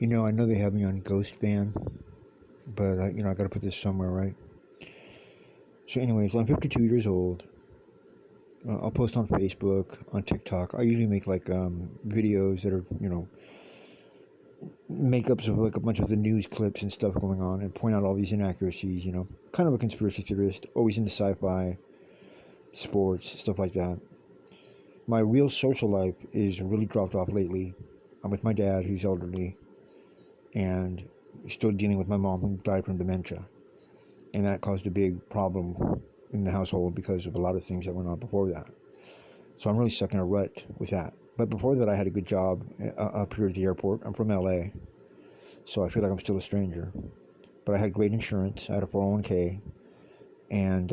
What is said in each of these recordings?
I know they have me on Ghost Ban, but I gotta put this somewhere, right? So, anyways, I'm 52 years old. I'll post on Facebook, on TikTok. I usually make like videos that are, makeups of like a bunch of the news clips and stuff going on, and point out all these inaccuracies. Kind of a conspiracy theorist, always into sci-fi, sports, stuff like that. My real social life is really dropped off lately. I'm with my dad, who's elderly, and still dealing with my mom, who died from dementia. And that caused a big problem in the household because of a lot of things that went on before that. So I'm really stuck in a rut with that. But before that, I had a good job up here at the airport. I'm from LA, so I feel like I'm still a stranger. But I had great insurance. I had a 401k. And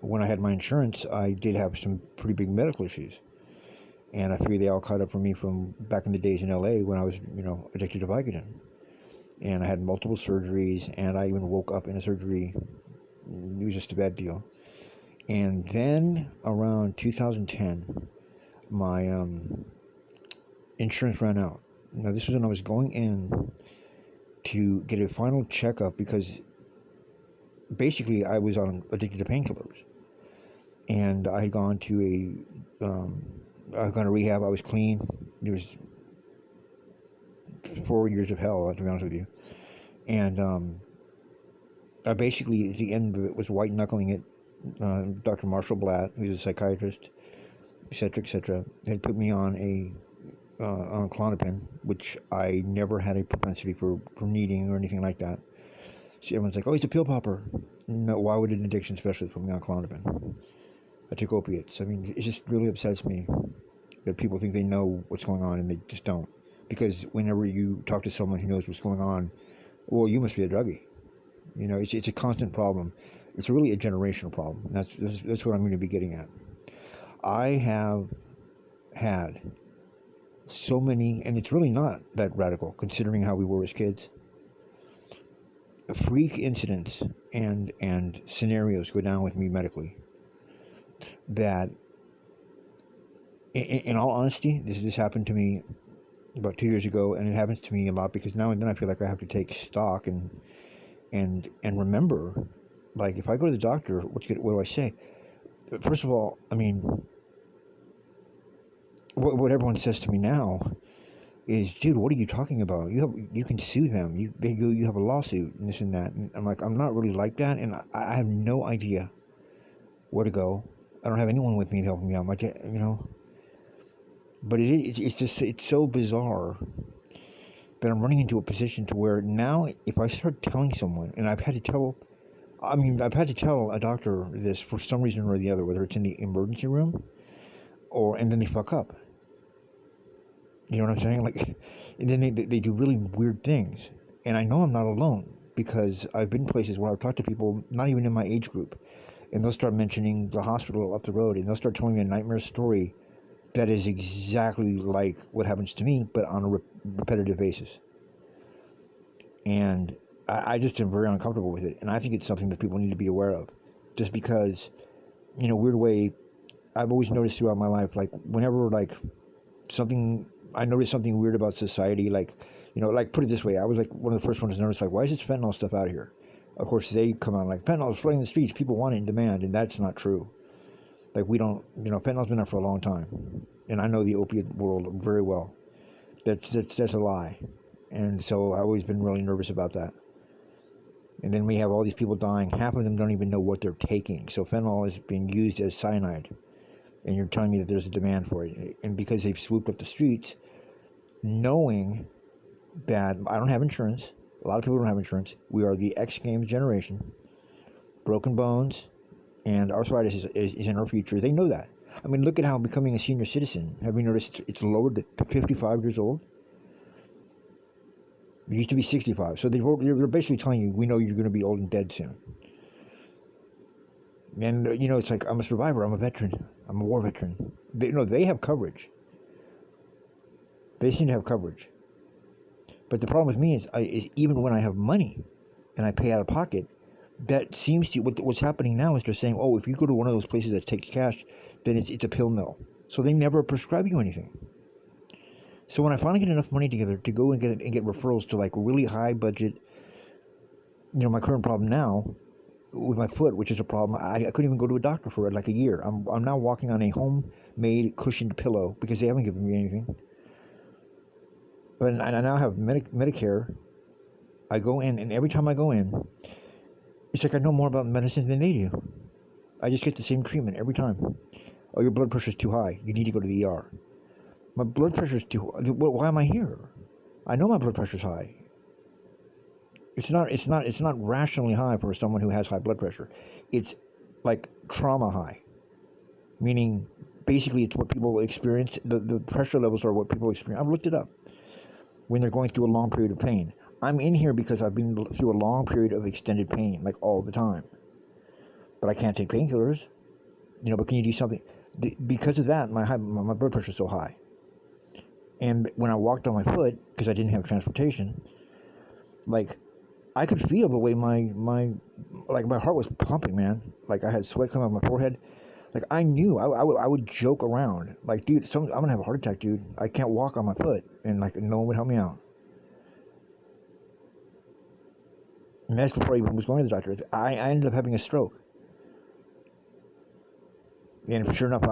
when I had my insurance, I did have some pretty big medical issues. And I figured they all caught up for me from back in the days in LA when I was, addicted to Vicodin. And I had multiple surgeries, and I even woke up in a surgery. It was just a bad deal. And then around 2010, my insurance ran out. Now, this was when I was going in to get a final checkup because basically I was addicted to painkillers. And I had gone to I had gone to rehab. I was clean. It was 4 years of hell, to be honest with you. And I basically, at the end of it, was white knuckling it. Dr. Marshall Blatt, who's a psychiatrist, etc., had put me on on Klonopin, which I never had a propensity for needing or anything like that. So everyone's like, "Oh, he's a pill popper." No, why would an addiction specialist put me on Klonopin? I took opiates. I mean, it just really upsets me that people think they know what's going on and they just don't. Because whenever you talk to someone who knows what's going on, well, you must be a druggie. It's a constant problem. It's really a generational problem. That's what I'm going to be getting at. I have had so many, and it's really not that radical considering how we were as kids. Freak incidents and scenarios go down with me medically that, in all honesty, this happened to me about 2 years ago, and it happens to me a lot because now and then I feel like I have to take stock and remember, like, if I go to the doctor, what do I say? First of all, I mean, what everyone says to me now is, "Dude, what are you talking about? You can sue them. You have a lawsuit and this and that." And I'm like, I'm not really like that, and I have no idea where to go. I don't have anyone with me to help me out. But it's so bizarre that I'm running into a position to where now, if I start telling someone, and I've had to tell a doctor this for some reason or the other, whether it's in the emergency room and then they fuck up. You know what I'm saying? Like, and then they do really weird things. And I know I'm not alone because I've been places where I've talked to people, not even in my age group, and they'll start mentioning the hospital up the road, and they'll start telling me a nightmare story that is exactly like what happens to me, but on a repetitive basis. And I just am very uncomfortable with it. And I think it's something that people need to be aware of. Just because, weird way, I've always noticed throughout my life, like, whenever, like, I noticed something weird about society, like, like, put it this way, I was, like, one of the first ones to notice, like, why is this fentanyl stuff out here? Of course, they come out like, fentanyl is flooding the streets, people want it in demand, and that's not true. Like, we don't, fentanyl's been there for a long time. And I know the opiate world very well. That's a lie. And so I've always been really nervous about that. And then we have all these people dying. Half of them don't even know what they're taking. So fentanyl is being used as cyanide. And you're telling me that there's a demand for it. And because they've swooped up the streets, knowing that I don't have insurance, a lot of people don't have insurance. We are the X Games generation. Broken bones and arthritis is in our future. They know that. I mean, look at how becoming a senior citizen, have you noticed it's lowered to 55 years old? It used to be 65. So they're basically telling you, we know you're going to be old and dead soon. And, it's like, I'm a survivor. I'm a veteran. I'm a war veteran. They have coverage. They seem to have coverage. But the problem with me is even when I have money and I pay out of pocket, that seems to, what's happening now is they're saying, oh, if you go to one of those places that takes cash, then it's a pill mill. So they never prescribe you anything. So when I finally get enough money together to go and get referrals to like really high budget, my current problem now with my foot, which is a problem, I couldn't even go to a doctor for like a year. I'm now walking on a homemade cushioned pillow because they haven't given me anything. But I now have Medicare. I go in, and every time I go in, it's like I know more about medicine than they do. I just get the same treatment every time. Oh, your blood pressure is too high. You need to go to the ER. My blood pressure is too high. Why am I here? I know my blood pressure is high. It's not rationally high for someone who has high blood pressure. It's like trauma high, meaning basically it's what people experience. The pressure levels are what people experience. I've looked it up when they're going through a long period of pain. I'm in here because I've been through a long period of extended pain, like all the time. But I can't take painkillers, but can you do something? Because of that, my blood pressure is so high. And when I walked on my foot, because I didn't have transportation, like, I could feel the way my heart was pumping, man. Like, I had sweat coming out my forehead. Like, I knew I would joke around. Like, dude, I'm going to have a heart attack, dude. I can't walk on my foot. And, like, no one would help me out. And that's before I even was going to the doctor. I ended up having a stroke. And sure enough,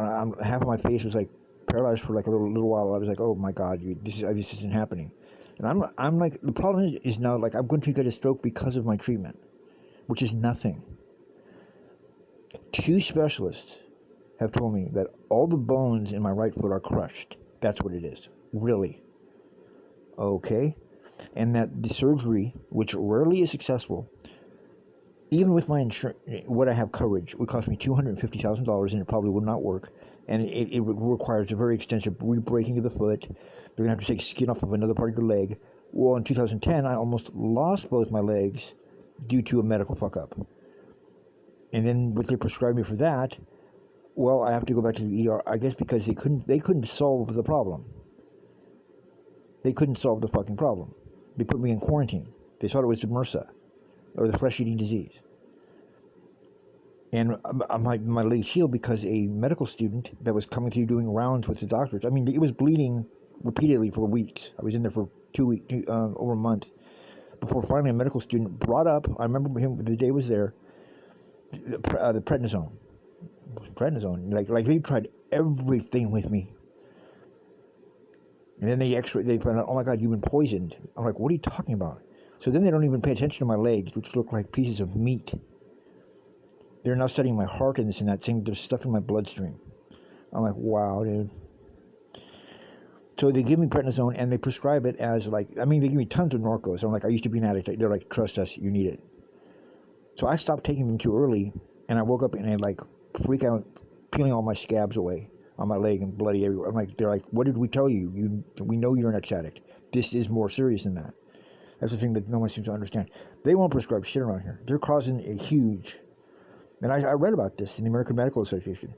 half of my face was, like, paralyzed for, like, a little while. I was like, oh, my God, this isn't happening. And I'm like, the problem is now, like, I'm going to get a stroke because of my treatment, which is nothing. 2 specialists have told me that all the bones in my right foot are crushed. That's what it is. Really. Okay. And that the surgery, which rarely is successful, even with my insurance, what I have coverage, would cost me $250,000, and it probably would not work. And it requires a very extensive re-breaking of the foot. They're going to have to take skin off of another part of your leg. Well, in 2010, I almost lost both my legs due to a medical fuck-up. And then what they prescribed me for that, well, I have to go back to the ER, I guess because they couldn't solve the problem. They couldn't solve the fucking problem. They put me in quarantine. They thought it was the MRSA, or the flesh-eating disease. And my legs healed because a medical student that was coming through doing rounds with the doctors, I mean, it was bleeding repeatedly for weeks. I was in there for 2 weeks, over a month, before finally a medical student brought up, I remember him, the day he was there, the prednisone. Like they tried everything with me. And then they found out, oh my God, you've been poisoned. I'm like, what are you talking about? So then they don't even pay attention to my legs, which look like pieces of meat. They're now studying my heart and this and that, saying there's stuff in my bloodstream. I'm like, wow, dude. So they give me prednisone, and they prescribe it as, like, they give me tons of Norcos. I'm like, I used to be an addict. They're like, trust us, you need it. So I stopped taking them too early, and I woke up and I, like, freak out, peeling all my scabs away on my leg and bloody everywhere. They're like, what did we tell you? We know you're an ex-addict. This is more serious than that. That's the thing that no one seems to understand. They won't prescribe shit around here. They're causing a huge... And I read about this in the American Medical Association.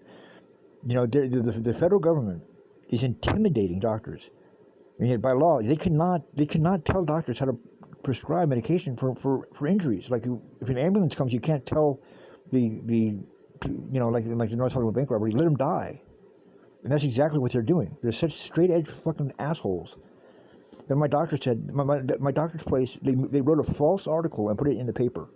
The federal government is intimidating doctors. I mean, by law, they cannot tell doctors how to prescribe medication for injuries. Like, if an ambulance comes, you can't tell like the North Hollywood bank robbery, let them die. And that's exactly what they're doing. They're such straight edge fucking assholes. Then my doctor said, my doctor's place, they wrote a false article and put it in the paper.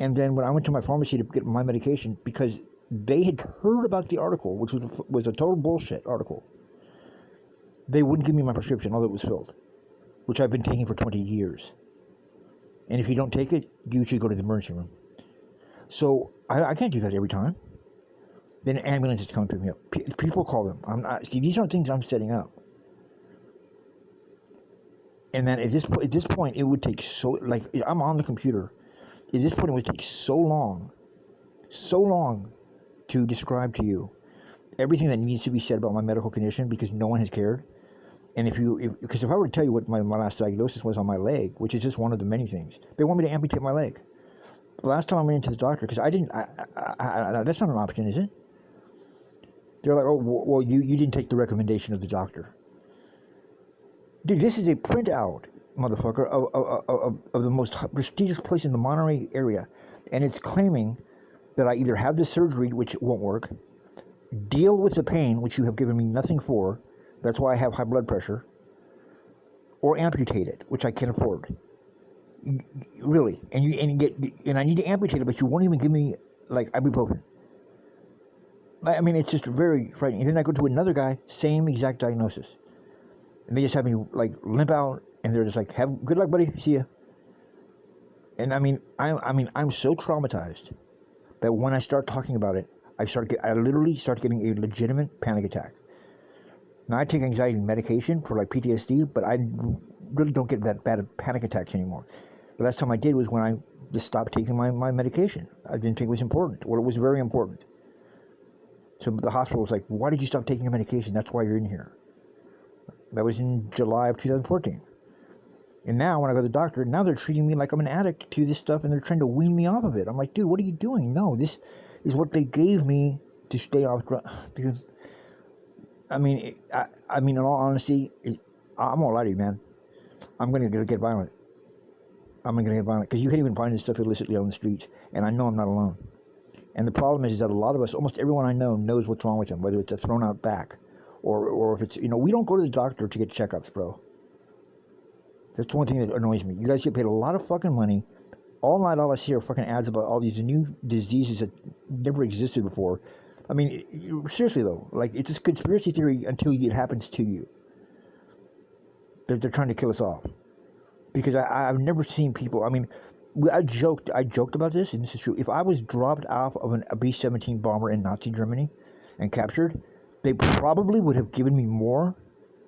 And then when I went to my pharmacy to get my medication, because they had heard about the article, which was a total bullshit article, they wouldn't give me my prescription, although it was filled, which I've been taking for 20 years. And if you don't take it, you should go to the emergency room. So I can't do that every time. Then ambulances come to me up. People call them. See, these aren't things I'm setting up. And then at this point, it would take I'm on the computer. At this point, it would take so long to describe to you everything that needs to be said about my medical condition, because no one has cared. And because if I were to tell you what my last diagnosis was on my leg, which is just one of the many things, they want me to amputate my leg. The last time I went into the doctor, because that's not an option, is it? They're like, oh, well, you didn't take the recommendation of the doctor. Dude, this is a printout, motherfucker, of the most prestigious place in the Monterey area. And it's claiming that I either have the surgery, which won't work, deal with the pain, which you have given me nothing for. That's why I have high blood pressure. or amputate it, which I can't afford. Really, and I need to amputate it, but you won't even give me like ibuprofen. I mean, it's just very frightening. And then I go to another guy, same exact diagnosis, and they just have me like limp out, and they're just like, "Have good luck, buddy. See ya." And I'm so traumatized that when I start talking about it, I literally start getting a legitimate panic attack. Now I take anxiety medication for like PTSD, but I really don't get that bad of panic attacks anymore. The last time I did was when I just stopped taking my medication. I didn't think it was important. Well, it was very important. So the hospital was like, "Why did you stop taking your medication? That's why you're in here." That was in July of 2014. And now when I go to the doctor, now they're treating me like I'm an addict to this stuff, and they're trying to wean me off of it. I'm like, dude, what are you doing? No, this is what they gave me to stay off drugs. Dude, I mean, in all honesty, I'm gonna lie to you, man. I'm gonna get violent. I'm gonna get violent because you can't even find this stuff illicitly on the streets, and I know I'm not alone. And the problem is that a lot of us, almost everyone I know, knows what's wrong with them, whether it's a thrown out back, or if it's, we don't go to the doctor to get checkups, bro. That's the one thing that annoys me. You guys get paid a lot of fucking money. All night, all I see are fucking ads about all these new diseases that never existed before. I mean, seriously though, like, it's a conspiracy theory until it happens to you. They're trying to kill us off. Because I've never seen people, I mean, I joked about this, and this is true. If I was dropped off of a B-17 bomber in Nazi Germany and captured, they probably would have given me more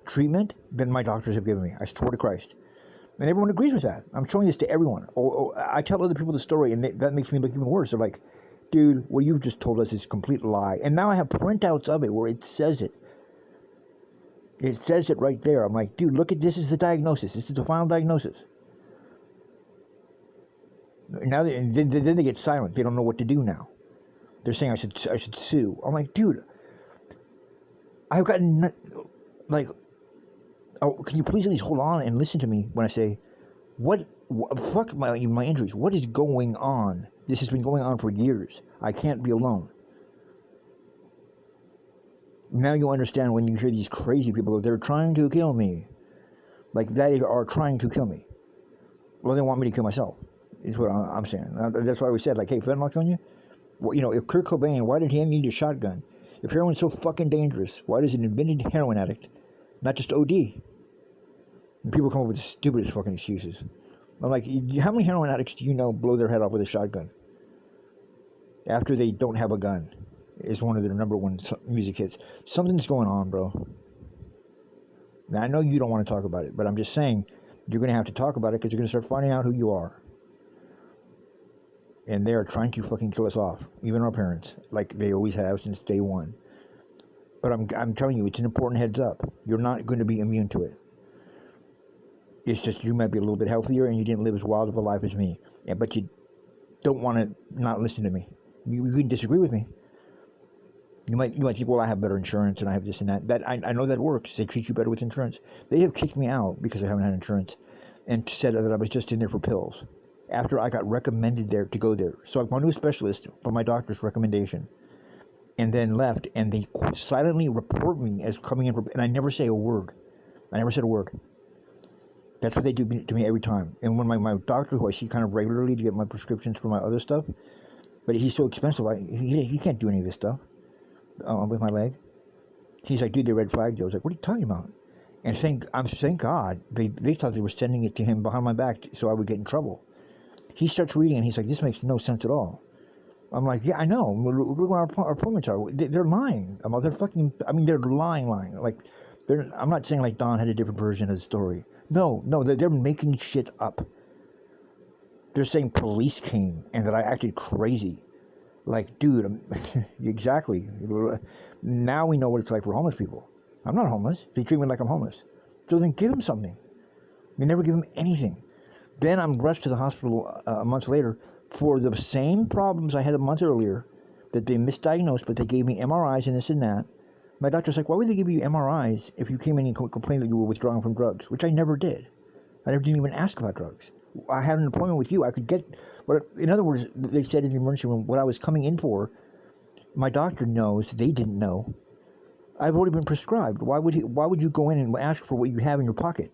treatment than my doctors have given me. I swear to Christ. And everyone agrees with that. I'm showing this to everyone. I tell other people the story, and that makes me look even worse. They're like, dude, what you just told us is a complete lie. And now I have printouts of it where it says it. It says it right there. I'm like, dude, look at this. Is the diagnosis. This is the final diagnosis. Now, then they get silent. They don't know what to do now. They're saying I should sue. I'm like, dude, I've gotten, like, oh, can you please at least hold on and listen to me when I say, fuck my injuries. What is going on? This has been going on for years. I can't be alone. Now you understand when you hear these crazy people go, they're trying to kill me. Like, they are trying to kill me. Well, they want me to kill myself, is what I'm saying. That's why we said, like, hey, fentanyl killing you? Well, if Kurt Cobain, why did he need a shotgun? If heroin's so fucking dangerous, why does an invented heroin addict not just OD? And people come up with the stupidest fucking excuses. I'm like, how many heroin addicts do you know blow their head off with a shotgun after they don't have a gun? Is one of their number one music hits. Something's going on, bro. Now, I know you don't want to talk about it, but I'm just saying you're going to have to talk about it because you're going to start finding out who you are. And they are trying to fucking kill us off, even our parents, like they always have since day one. But I'm telling you, it's an important heads up. You're not going to be immune to it. It's just you might be a little bit healthier and you didn't live as wild of a life as me. But you don't want to not listen to me. You can disagree with me. You might think, well, I have better insurance and I have this and that. I know that works. They treat you better with insurance. They have kicked me out because I haven't had insurance and said that I was just in there for pills after I got recommended there to go there. So I went to a specialist for my doctor's recommendation and then left, and they silently report me as coming in for, and I never say a word. I never said a word. That's what they do to me every time. And when my doctor, who I see kind of regularly to get my prescriptions for my other stuff, but he's so expensive, he can't do any of this stuff with my leg. He's like, dude, they red flagged you. I was like, what are you talking about? And thank God, they thought they were sending it to him behind my back so I would get in trouble. He starts reading and he's like, this makes no sense at all. I'm like, yeah, I know. Look what our appointments are. They're lying. They're lying. Like, I'm not saying like Don had a different version of the story. No, they're making shit up. They're saying police came and that I acted crazy. Like, dude, exactly. Now we know what it's like for homeless people. I'm not homeless. They treat me like I'm homeless. So then give him something. We never give him anything. Then I'm rushed to the hospital a month later for the same problems I had a month earlier that they misdiagnosed, but they gave me MRIs and this and that. My doctor's like, why would they give you MRIs if you came in and complained that you were withdrawing from drugs? Which I never did. I never didn't even ask about drugs. I had an appointment with you. I could get, in other words, they said in the emergency room, what I was coming in for, my doctor knows, they didn't know. I've already been prescribed. Why would you go in and ask for what you have in your pocket?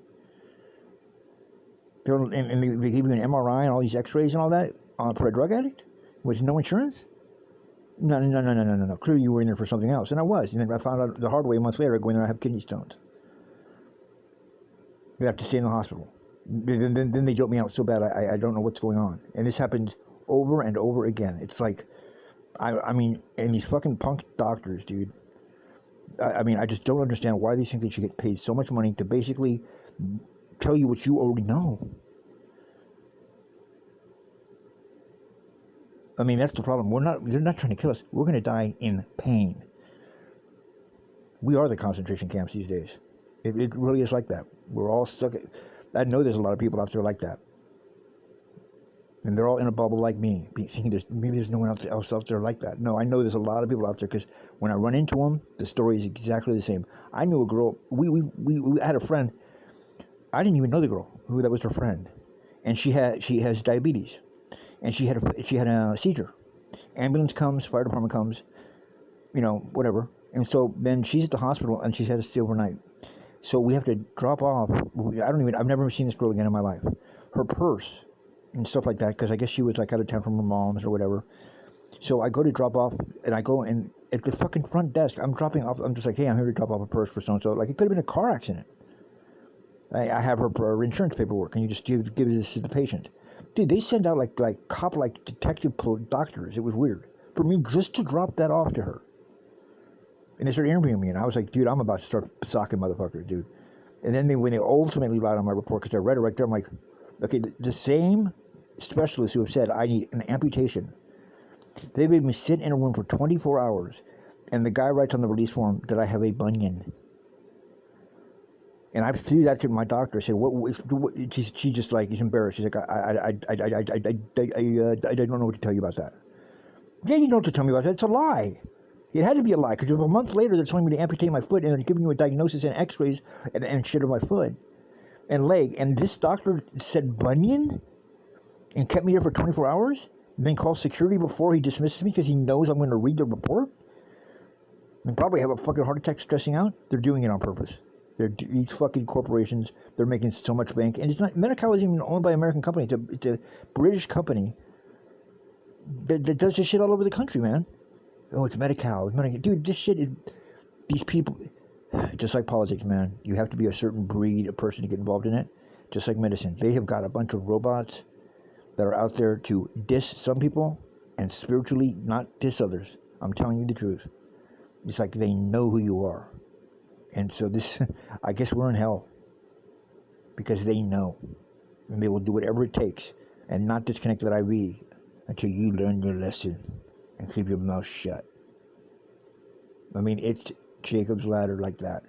And they give you an MRI and all these X-rays and all that for a drug addict with no insurance. No, no, no, no, no, no, no. Clearly you were in there for something else, and I was. And then I found out the hard way a month later. I go in there, I have kidney stones. They have to stay in the hospital. Then they joke me out so bad, I don't know what's going on. And this happens over and over again. It's like, I mean, and these fucking punk doctors, dude. I mean, I just don't understand why they think they should get paid so much money to basically tell you what you already know. I mean, that's the problem. They're not trying to kill us. We're going to die in pain. We are the concentration camps these days. It really is like that. We're all stuck. I know there's a lot of people out there like that. And they're all in a bubble like me, thinking maybe there's no one else out there like that. No, I know there's a lot of people out there because when I run into them, the story is exactly the same. I knew a girl. We had a friend. I didn't even know the girl that was her friend, and she has diabetes, and she had a seizure. Ambulance comes, fire department comes, whatever. And so then she's at the hospital and she has to stay overnight. So we have to drop off. I've never seen this girl again in my life. Her purse and stuff like that, because I guess she was like out of town from her mom's or whatever. So I go to drop off, and I go and at the fucking front desk, I'm dropping off. I'm just like, hey, I'm here to drop off a purse for so and so. Like it could have been a car accident. I have her insurance paperwork. Can you just give this to the patient? Dude, they send out like detective doctors. It was weird for me just to drop that off to her. And they started interviewing me, and I was like, dude, I'm about to start socking motherfuckers, dude. And then when they ultimately lied on my report, because I read it right there, I'm like, okay, the same specialists who have said I need an amputation, they made me sit in a room for 24 hours, and the guy writes on the release form that I have a bunion. And I threw that to my doctor. I said, "What?" She just like, she's embarrassed. She's like, I don't know what to tell you about that. Yeah, you know what to tell me about that. It's a lie. It had to be a lie, because if a month later they're telling me to amputate my foot and they're giving you a diagnosis and X-rays and shit of my foot and leg, and this doctor said bunion and kept me here for 24 hours, and then calls security before he dismisses me because he knows I'm going to read the report and probably have a fucking heart attack stressing out. They're doing it on purpose. These fucking corporations, they're making so much bank. And it's not, Medi-Cal isn't even owned by an American company. It's a British company that does this shit all over the country, man. Oh, it's Medi-Cal. Dude, this shit is, these people, just like politics, man. You have to be a certain breed of person to get involved in it. Just like medicine. They have got a bunch of robots that are out there to diss some people and spiritually not diss others. I'm telling you the truth. It's like they know who you are. And so this, I guess we're in hell. Because they know. And they will do whatever it takes and not disconnect that IV until you learn your lesson and keep your mouth shut. I mean, it's Jacob's ladder like that.